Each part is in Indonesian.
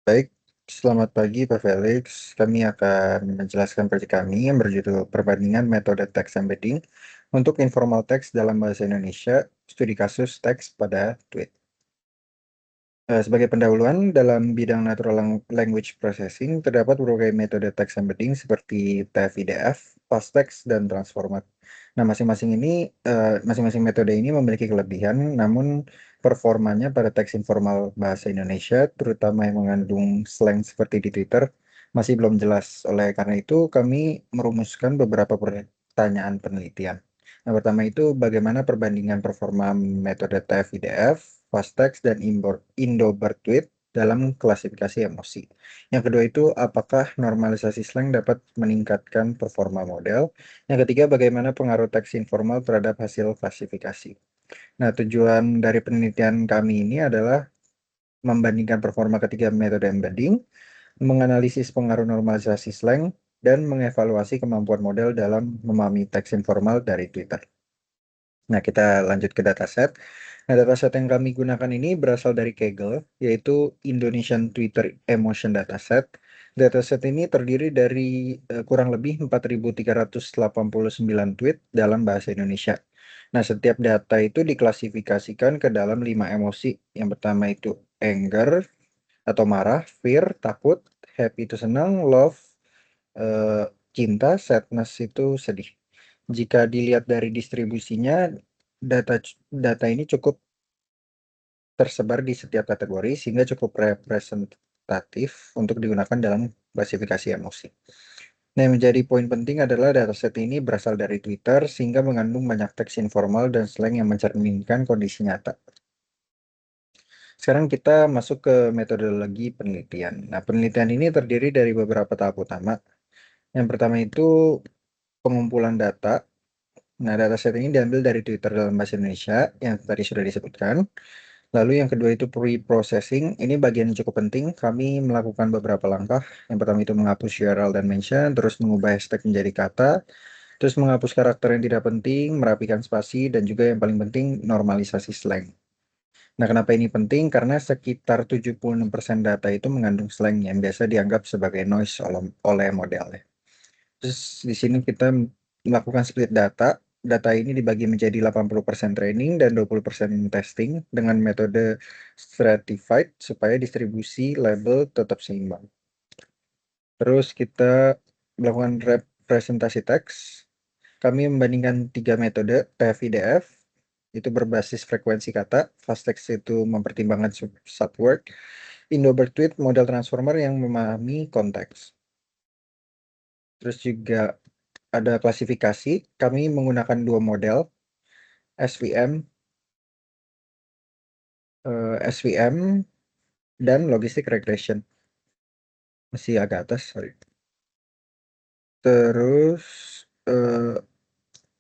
Baik, selamat pagi Pak Felix. Kami akan menjelaskan proyek kami yang berjudul Perbandingan Metode Text Embedding untuk Informal Text dalam Bahasa Indonesia, Studi Kasus Teks pada Tweet. Sebagai pendahuluan, dalam bidang Natural Language Processing, terdapat berbagai metode text embedding seperti TF-IDF, fast text, dan transformer. Nah, masing-masing metode ini memiliki kelebihan, namun performanya pada teks informal bahasa Indonesia, terutama yang mengandung slang seperti di Twitter, masih belum jelas. Oleh karena itu, kami merumuskan beberapa pertanyaan penelitian. Yang pertama itu bagaimana perbandingan performa metode TF-IDF, Fastex, dan Indo-Bertweet dalam klasifikasi emosi. Yang kedua itu apakah normalisasi slang dapat meningkatkan performa model. Yang ketiga bagaimana pengaruh teks informal terhadap hasil klasifikasi. Nah, tujuan dari penelitian kami ini adalah membandingkan performa ketiga metode embedding, menganalisis pengaruh normalisasi slang, dan mengevaluasi kemampuan model dalam memahami teks informal dari Twitter. Nah, kita lanjut ke dataset. Nah, dataset yang kami gunakan ini berasal dari Kaggle, yaitu Indonesian Twitter Emotion Dataset. Dataset ini terdiri dari kurang lebih 4.389 tweet dalam bahasa Indonesia. Nah, setiap data itu diklasifikasikan ke dalam 5 emosi. Yang pertama itu anger atau marah, fear, takut, happy itu senang, love, eh, cinta, sadness itu sedih. Jika dilihat dari distribusinya, data data ini cukup tersebar di setiap kategori sehingga cukup representatif untuk digunakan dalam klasifikasi emosi. Nah, yang menjadi poin penting adalah dataset ini berasal dari Twitter sehingga mengandung banyak teks informal dan slang yang mencerminkan kondisi nyata. Sekarang kita masuk ke metodologi penelitian. Nah, penelitian ini terdiri dari beberapa tahap utama. Yang pertama itu pengumpulan data. Nah, dataset ini diambil dari Twitter dalam bahasa Indonesia yang tadi sudah disebutkan. Lalu yang kedua itu pre-processing. Ini bagian yang cukup penting. Kami melakukan beberapa langkah. Yang pertama itu menghapus URL dan mention, terus mengubah hashtag menjadi kata, terus menghapus karakter yang tidak penting, merapikan spasi, dan juga yang paling penting normalisasi slang. Nah, kenapa ini penting? Karena sekitar 76% data itu mengandung slang yang biasa dianggap sebagai noise oleh model. Terus di sini kita melakukan split data. Data ini dibagi menjadi 80% training dan 20% testing dengan metode stratified supaya distribusi label tetap seimbang. Terus kita melakukan representasi teks. Kami membandingkan 3 metode TF-IDF, itu berbasis frekuensi kata, fast text itu mempertimbangkan subword, Indo-Bertweet model transformer yang memahami konteks. Terus juga ada klasifikasi, kami menggunakan 2 model, SVM, SVM, dan logistic regression. Masih agak atas, sorry. Terus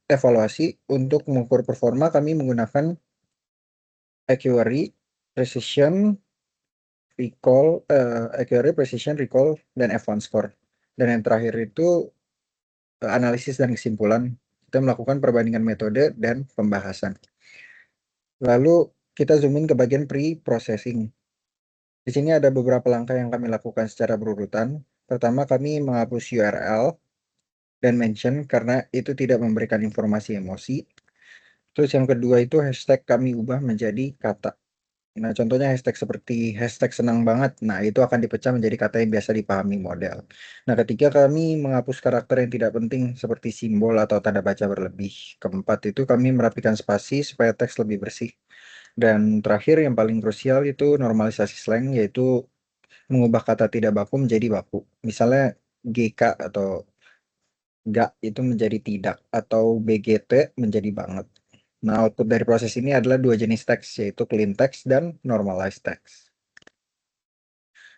evaluasi untuk mengukur performa kami menggunakan accuracy, precision, recall, dan F1 score. Dan yang terakhir itu analisis dan kesimpulan. Kita melakukan perbandingan metode dan pembahasan. Lalu kita zoom in ke bagian pre-processing. Di sini ada beberapa langkah yang kami lakukan secara berurutan. Pertama, kami menghapus URL dan mention karena itu tidak memberikan informasi emosi. Terus yang kedua itu hashtag kami ubah menjadi kata. Nah, contohnya hashtag seperti hashtag senang banget. Nah, itu akan dipecah menjadi kata yang biasa dipahami model. Nah, ketiga kami menghapus karakter yang tidak penting seperti simbol atau tanda baca berlebih. Keempat itu kami merapikan spasi supaya teks lebih bersih. Dan terakhir yang paling krusial itu normalisasi slang, yaitu mengubah kata tidak baku menjadi baku. Misalnya GK atau gak itu menjadi tidak, atau BGT menjadi banget. Nah, output dari proses ini adalah 2 jenis teks, yaitu clean text dan normalized text.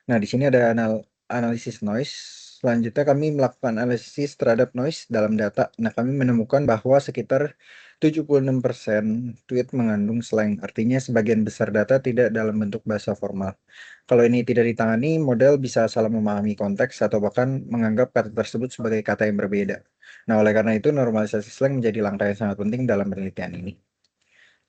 Nah, di sini ada analisis noise. Selanjutnya kami melakukan analisis terhadap noise dalam data. Nah, kami menemukan bahwa sekitar 76% tweet mengandung slang. Artinya sebagian besar data tidak dalam bentuk bahasa formal. Kalau ini tidak ditangani, model bisa salah memahami konteks atau bahkan menganggap kata tersebut sebagai kata yang berbeda. Nah, oleh karena itu normalisasi slang menjadi langkah yang sangat penting dalam penelitian ini.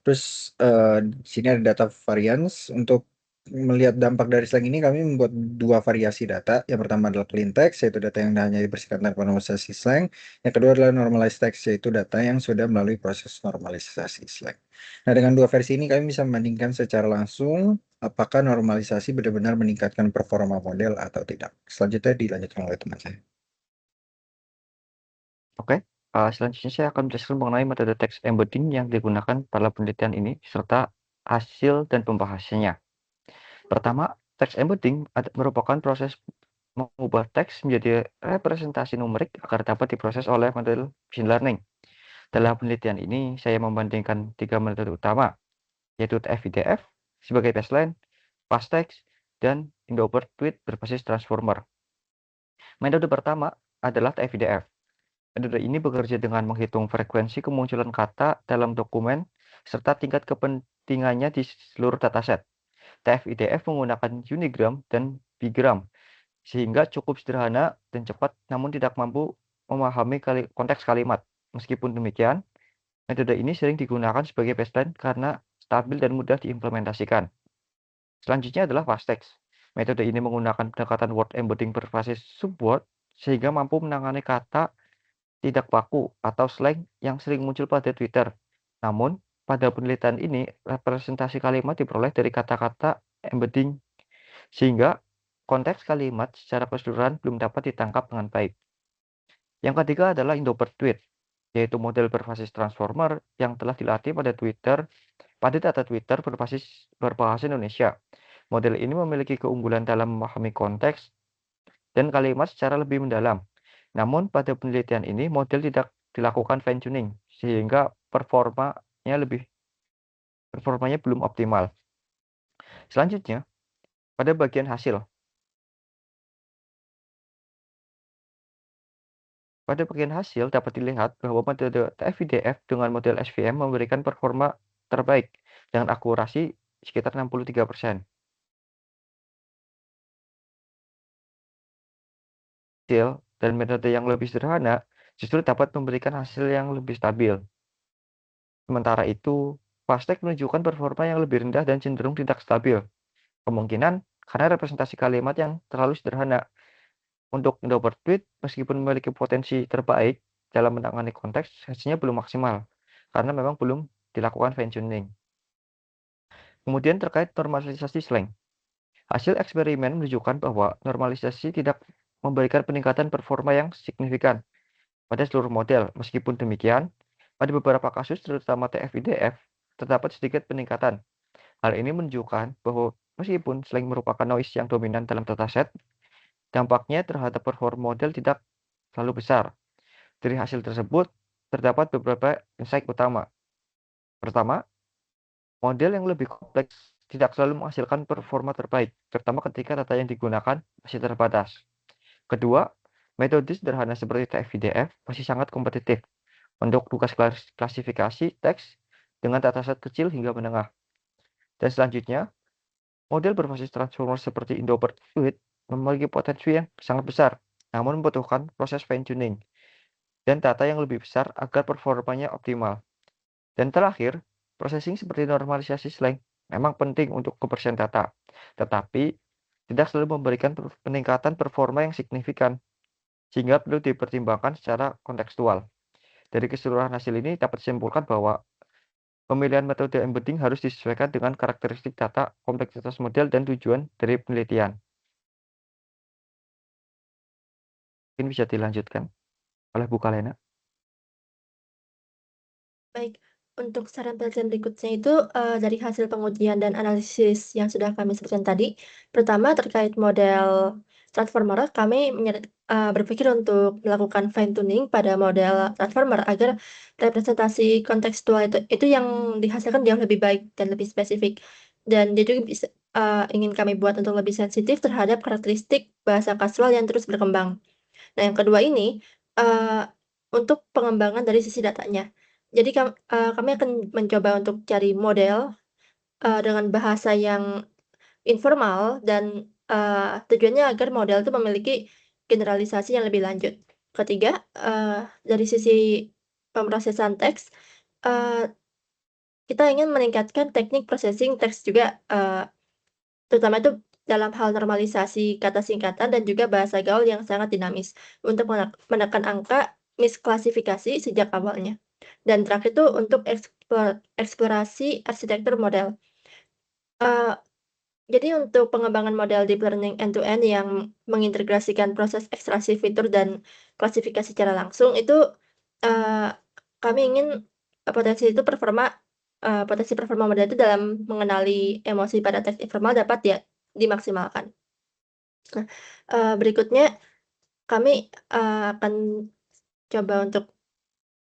Terus di sini ada data variance untuk melihat dampak dari Slang ini, kami membuat 2 variasi data. Yang pertama adalah clean text, yaitu data yang hanya dibersihkan tanpa normalisasi slang. Yang kedua adalah normalized text, yaitu data yang sudah melalui proses normalisasi slang. Nah, dengan 2 versi ini kami bisa membandingkan secara langsung apakah normalisasi benar-benar meningkatkan performa model atau tidak. Selanjutnya dilanjutkan oleh teman saya. Oke, selanjutnya saya akan menjelaskan mengenai metode text embedding yang digunakan pada penelitian ini, serta hasil dan pembahasannya. Pertama, text embedding merupakan proses mengubah teks menjadi representasi numerik agar dapat diproses oleh model machine learning. Dalam penelitian ini, saya membandingkan 3 metode utama, yaitu TF-IDF sebagai baseline, fastText, dan Indo-Bird Tweet berbasis transformer. Metode pertama adalah TF-IDF. Metode ini bekerja dengan menghitung frekuensi kemunculan kata dalam dokumen serta tingkat kepentingannya di seluruh dataset. TF-IDF menggunakan unigram dan bigram, sehingga cukup sederhana dan cepat namun tidak mampu memahami konteks kalimat. Meskipun demikian, metode ini sering digunakan sebagai baseline karena stabil dan mudah diimplementasikan. Selanjutnya adalah fastText. Metode ini menggunakan pendekatan word embedding berbasis subword sehingga mampu menangani kata tidak baku atau slang yang sering muncul pada Twitter. Namun, pada penelitian ini, representasi kalimat diperoleh dari kata-kata embedding, sehingga konteks kalimat secara keseluruhan belum dapat ditangkap dengan baik. Yang ketiga adalah Indo-Bird Tweet, yaitu model berbasis transformer yang telah dilatih pada data Twitter berbahasa Indonesia. Model ini memiliki keunggulan dalam memahami konteks dan kalimat secara lebih mendalam. Namun pada penelitian ini model tidak dilakukan fine tuning sehingga performanya belum optimal. Selanjutnya, pada bagian hasil. Pada bagian hasil dapat dilihat bahwa metode TF-IDF dengan model SVM memberikan performa terbaik dengan akurasi sekitar 63%. Hasil dan metode yang lebih sederhana justru dapat memberikan hasil yang lebih stabil. Sementara itu, fastText menunjukkan performa yang lebih rendah dan cenderung tidak stabil. Kemungkinan karena representasi kalimat yang terlalu sederhana. Untuk Indo-Bird Tweet, meskipun memiliki potensi terbaik dalam menangani konteks, hasilnya belum maksimal karena memang belum dilakukan fine tuning. Kemudian terkait normalisasi slang. Hasil eksperimen menunjukkan bahwa normalisasi tidak memberikan peningkatan performa yang signifikan pada seluruh model. Meskipun demikian, pada beberapa kasus terutama TF-IDF, terdapat sedikit peningkatan. Hal ini menunjukkan bahwa meskipun slang merupakan noise yang dominan dalam dataset, dampaknya terhadap performa model tidak terlalu besar. Dari hasil tersebut, terdapat beberapa insight utama. Pertama, model yang lebih kompleks tidak selalu menghasilkan performa terbaik, terutama ketika data yang digunakan masih terbatas. Kedua, metode sederhana seperti TF-IDF masih sangat kompetitif untuk tugas klasifikasi teks dengan dataset kecil hingga menengah. Dan selanjutnya, model berbasis transformer seperti Indo-Bird Tweet memiliki potensi yang sangat besar, namun membutuhkan proses fine-tuning dan data yang lebih besar agar performanya optimal. Dan terakhir, processing seperti normalisasi slang memang penting untuk kebersihan data, tetapi tidak selalu memberikan peningkatan performa yang signifikan, sehingga perlu dipertimbangkan secara kontekstual. Dari keseluruhan hasil ini dapat disimpulkan bahwa pemilihan metode embedding harus disesuaikan dengan karakteristik data, kompleksitas model, dan tujuan dari penelitian. Mungkin bisa dilanjutkan oleh Bu Kalena. Baik, untuk saran penelitian berikutnya itu, dari hasil pengujian dan analisis yang sudah kami sebutkan tadi. Pertama, terkait model transformer, kami berpikir untuk melakukan fine tuning pada model transformer agar representasi kontekstual itu yang dihasilkan jauh lebih baik dan lebih spesifik. Dan dia juga ingin kami buat untuk lebih sensitif terhadap karakteristik bahasa kasual yang terus berkembang. Nah, yang kedua ini, untuk pengembangan dari sisi datanya. Jadi kami akan mencoba untuk cari model, dengan bahasa yang informal dan, tujuannya agar model itu memiliki generalisasi yang lebih lanjut. Ketiga, dari sisi pemrosesan teks, eee, kita ingin meningkatkan teknik processing teks juga, terutama itu dalam hal normalisasi kata singkatan dan juga bahasa gaul yang sangat dinamis untuk menekan angka misklasifikasi sejak awalnya. Dan terakhir itu untuk eksplorasi arsitektur model. Eee, jadi untuk pengembangan model deep learning end to end yang mengintegrasikan proses ekstraksi fitur dan klasifikasi secara langsung itu, eee, kami ingin, potensi performa model itu dalam mengenali emosi pada teks informal dapat dimaksimalkan. Nah, berikutnya kami, akan coba untuk